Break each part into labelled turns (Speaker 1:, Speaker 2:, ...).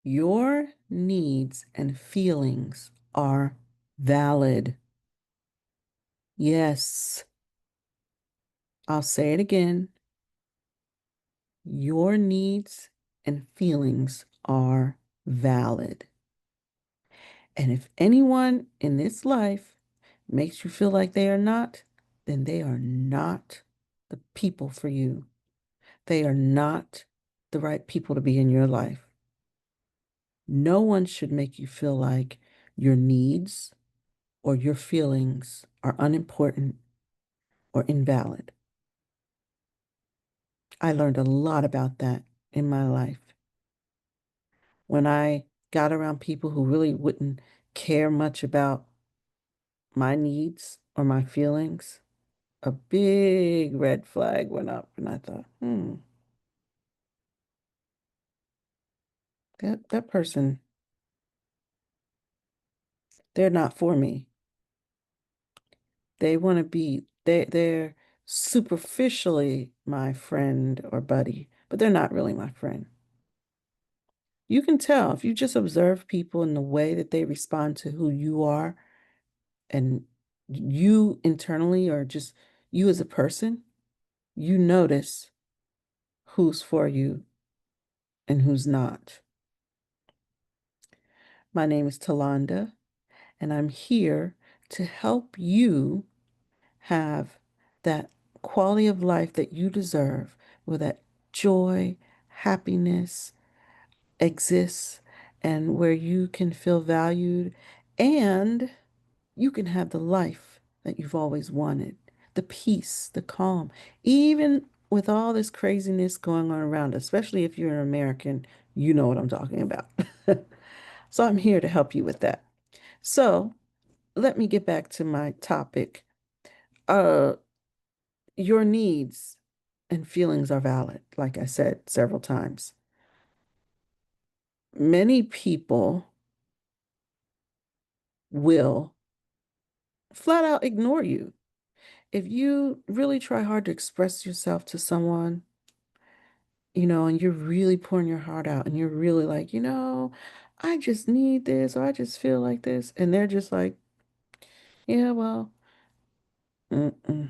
Speaker 1: Your needs and feelings are valid. Yes, I'll say it again. Your needs and feelings are valid. And if anyone in this life makes you feel like they are not, then they are not the people for you. They are not the right people to be in your life. No one should make you feel like your needs or your feelings are unimportant or invalid. I learned a lot about that in my life. When I got around people who really wouldn't care much about my needs or my feelings, a big red flag went up, and I thought, that person, they're not for me. They want to be, they're superficially my friend or buddy, but they're not really my friend. You can tell if you just observe people in the way that they respond to who you are and you internally or just you as a person, you notice who's for you and who's not. My name is Talonda, and I'm here to help you have that quality of life that you deserve, where that joy, happiness exists, and where you can feel valued and you can have the life that you've always wanted, the peace, the calm, even with all this craziness going on around, especially if you're an American, you know what I'm talking about. So I'm here to help you with that. So let me get back to my topic. Uh, your needs and feelings are valid, like I said several times. Many people will flat out ignore you. If you really try hard to express yourself to someone, and you're really pouring your heart out and you're really like, I just need this or I just feel like this. And they're just like, yeah, well, mm-mm.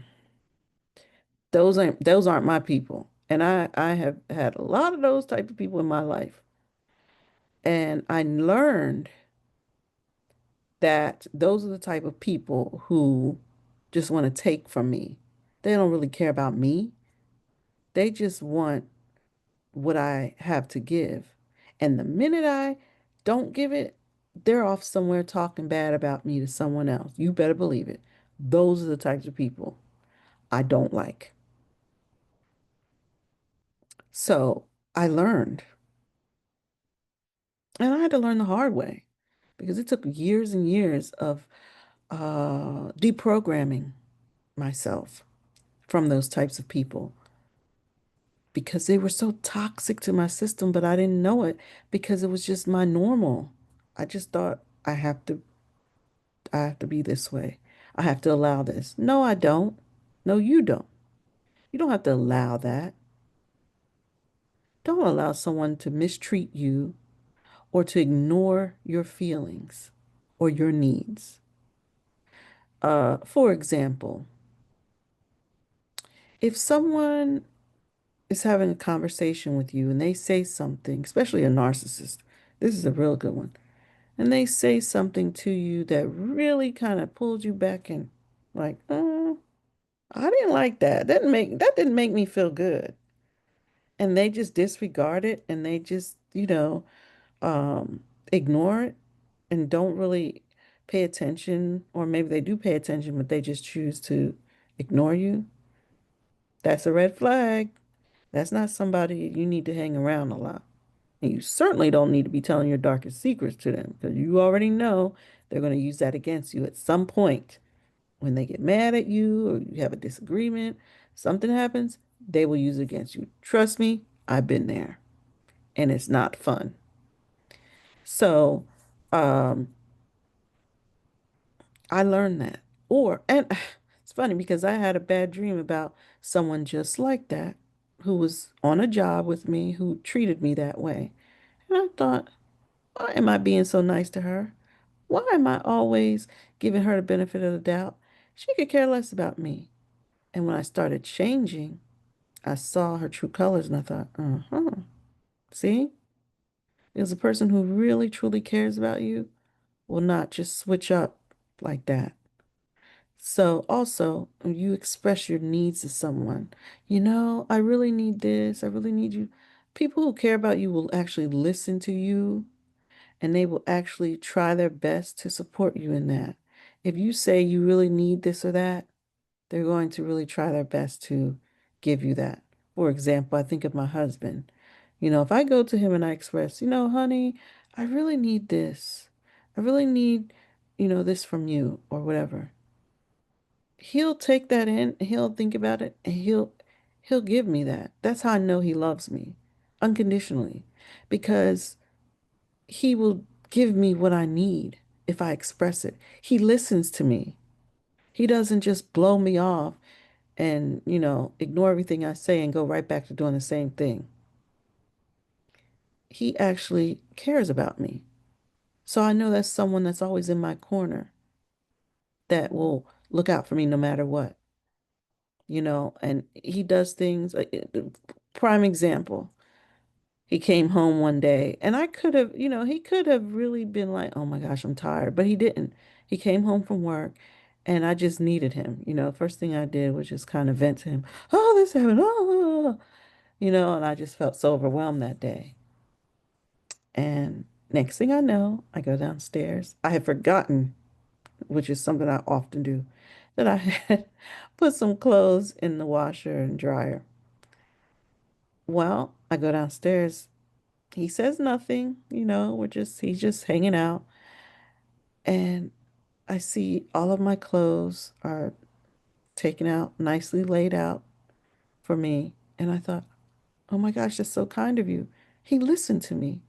Speaker 1: Those aren't my people. And I have had a lot of those type of people in my life. And I learned that those are the type of people who just want to take from me. They don't really care about me. They just want what I have to give. And the minute I don't give it, they're off somewhere talking bad about me to someone else. You better believe it. Those are the types of people I don't like. So I learned, and I had to learn the hard way because it took years and years of deprogramming myself from those types of people because they were so toxic to my system, but I didn't know it because it was just my normal. I just thought I have to be this way. I have to allow this. No, I don't. No, you don't. You don't have to allow that. Don't allow someone to mistreat you or to ignore your feelings or your needs. For example, if someone is having a conversation with you and they say something, especially a narcissist, this is a real good one, and they say something to you that really kind of pulls you back and like, I didn't like that. That didn't make me feel good. And they just disregard it and they just, ignore it and don't really pay attention, or maybe they do pay attention, but they just choose to ignore you. That's a red flag. That's not somebody you need to hang around a lot. And you certainly don't need to be telling your darkest secrets to them because you already know they're going to use that against you at some point. When they get mad at you or you have a disagreement, something happens, they will use it against you. Trust me, I've been there and it's not fun. So, um, I learned that. And it's funny because I had a bad dream about someone just like that who was on a job with me who treated me that way. And I thought, Why am I being so nice to her? Why am I always giving her the benefit of the doubt? She could care less about me. And when I started changing, I saw her true colors and I thought, uh-huh, see? Because a person who really truly cares about you will not just switch up like that. So also, when you express your needs to someone, I really need this, I really need you. People who care about you will actually listen to you and they will actually try their best to support you in that. If you say you really need this or that, they're going to really try their best to give you that. For example, I think of my husband. If I go to him and I express, honey, I really need this. I really need, this from you or whatever. He'll take that in, he'll think about it, and he'll give me that. That's how I know he loves me unconditionally because he will give me what I need if I express it. He listens to me. He doesn't just blow me off and, ignore everything I say and go right back to doing the same thing. He actually cares about me. So I know that's someone that's always in my corner that will look out for me no matter what, and he does things. Prime example. He came home one day and I could have, he could have really been like, oh my gosh, I'm tired, but he didn't. He came home from work and I just needed him. First thing I did was just kind of vent to him. Oh, this happened. Oh, and I just felt so overwhelmed that day. And next thing I know, I go downstairs. I had forgotten, which is something I often do, that I had put some clothes in the washer and dryer. Well, I go downstairs. He says nothing, he's just hanging out. And I see all of my clothes are taken out, nicely laid out for me. And I thought, oh my gosh, that's so kind of you. He listened to me.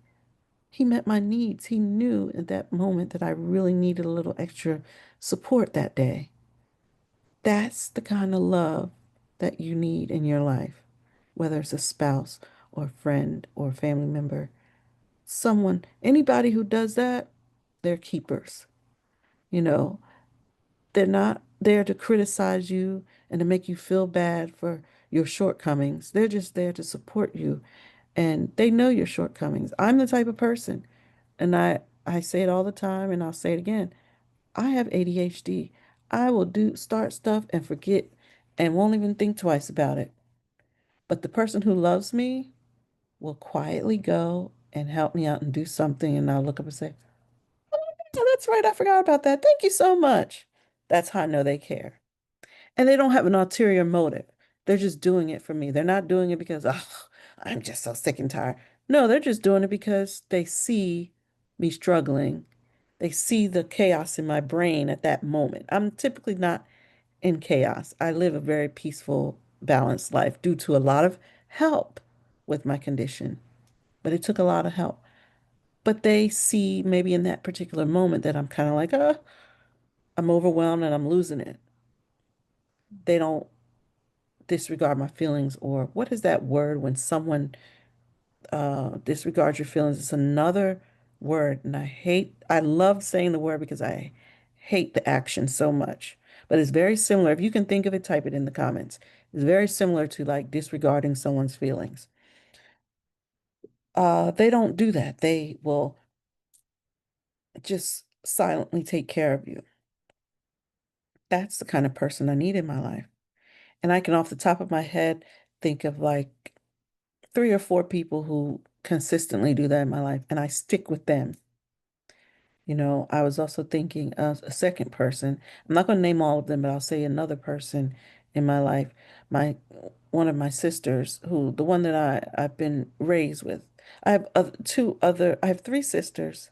Speaker 1: He met my needs. He knew at that moment that I really needed a little extra support that day. That's the kind of love that you need in your life, whether it's a spouse or a friend or a family member. Anybody who does that, they're keepers. You know, they're not there to criticize you and to make you feel bad for your shortcomings. They're just there to support you and they know your shortcomings. I'm the type of person, and I say it all the time and I'll say it again. I have ADHD. I will start stuff and forget and won't even think twice about it. But the person who loves me will quietly go and help me out and do something and I'll look up and say, "Oh, that's right, I forgot about that. Thank you so much." That's how I know they care. And they don't have an ulterior motive. They're just doing it for me. They're not doing it because, oh, I'm just so sick and tired. No, they're just doing it because they see me struggling. They see the chaos in my brain at that moment. I'm typically not in chaos. I live a very peaceful, balanced life due to a lot of help with my condition, but it took a lot of help. But they see maybe in that particular moment that I'm kind of like, I'm overwhelmed and I'm losing it. They don't disregard my feelings, or what is that word when someone disregards your feelings? It's another word, and I love saying the word because I hate the action so much. But it's very similar. If you can think of it, type it in the comments. It's very similar to like disregarding someone's feelings. They don't do that. They will just silently take care of you. That's the kind of person I need in my life. And I can, off the top of my head, think of like three or four people who consistently do that in my life, and I stick with them. I was also thinking of a second person. I'm not going to name all of them, but I'll say another person in my life. My One of my sisters, the one that I've been raised with. I have three sisters.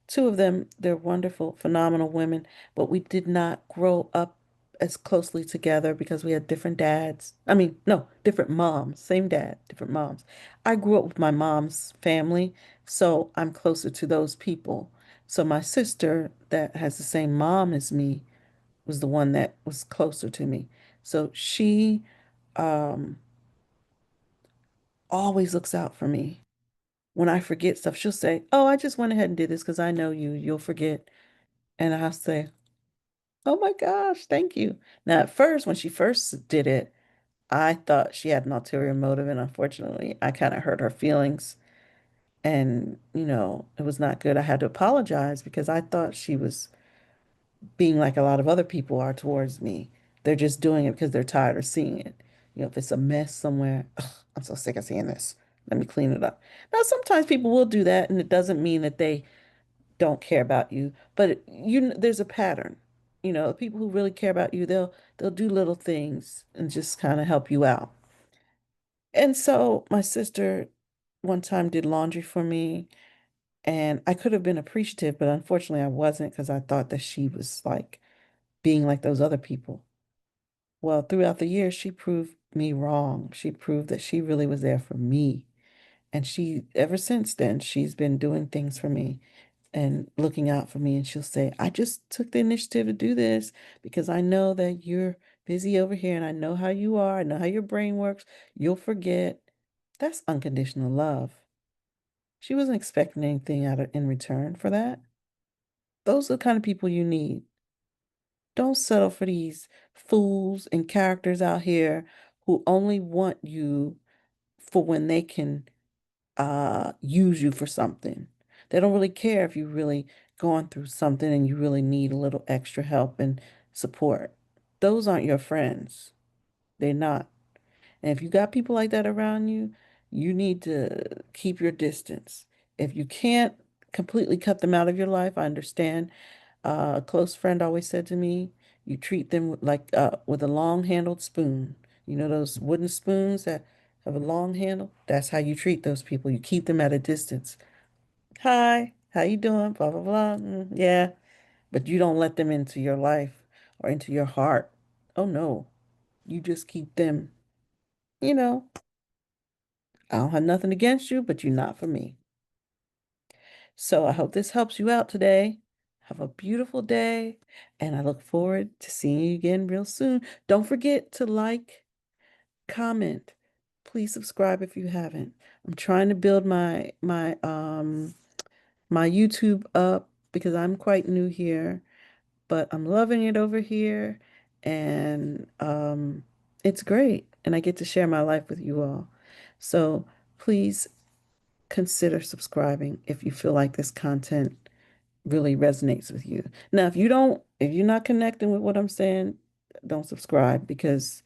Speaker 1: Two of them, they're wonderful, phenomenal women, but we did not grow up as closely together because we had different dads. I mean, no, different moms, same dad, different moms. I grew up with my mom's family, so I'm closer to those people. So my sister that has the same mom as me was the one that was closer to me. So she um, always looks out for me. when I forget stuff, she'll say, "Oh, I just went ahead and did this because I know you. You'll forget." And I'll say, "Oh my gosh, thank you." Now, at first, when she first did it, I thought she had an ulterior motive, and unfortunately, I kind of hurt her feelings. And, it was not good. I had to apologize because I thought she was being like a lot of other people are towards me. They're just doing it because they're tired of seeing it. If it's a mess somewhere, "Ugh, I'm so sick of seeing this. Let me clean it up." Now, sometimes people will do that, and it doesn't mean that they don't care about you, but there's a pattern. People who really care about you, they'll do little things and just kind of help you out. And so my sister one time did laundry for me, and I could have been appreciative, but unfortunately I wasn't because I thought that she was like being like those other people. Well, throughout the years, she proved me wrong. She proved that she really was there for me. And ever since then, she's been doing things for me and looking out for me. And she'll say, "I just took the initiative to do this because I know that you're busy over here and I know how you are. I know how your brain works. You'll forget." That's unconditional love. She wasn't expecting anything in return for that. Those are the kind of people you need. Don't settle for these fools and characters out here who only want you for when they can use you for something. They don't really care if you really going through something and you really need a little extra help and support. Those aren't your friends. They're not. And if you got people like that around you, you need to keep your distance. If you can't completely cut them out of your life, I understand. A close friend always said to me, you treat them like with a long-handled spoon. Those wooden spoons that have a long handle? That's how you treat those people. You keep them at a distance. "Hi, how you doing? Blah, blah, blah. Yeah." But you don't let them into your life or into your heart. Oh no. You just keep them, you know, I don't have nothing against you, but you're not for me. So I hope this helps you out today. Have a beautiful day, and I look forward to seeing you again real soon. Don't forget to like, comment. Please subscribe if you haven't. I'm trying to build my YouTube up because I'm quite new here, but I'm loving it over here, and it's great, and I get to share my life with you all. So please consider subscribing if you feel like this content really resonates with you. Now, if you're not connecting with what I'm saying, don't subscribe because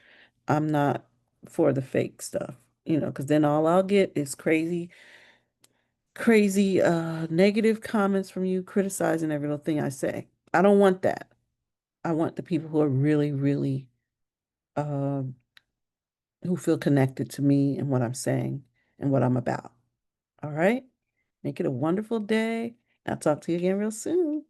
Speaker 1: I'm not for the fake stuff, because then all I'll get is crazy, crazy, negative comments from you criticizing every little thing I say. I don't want that. I want the people who are really, really, um, who feel connected to me and what I'm saying and what I'm about. All right? Make it a wonderful day. I'll talk to you again real soon.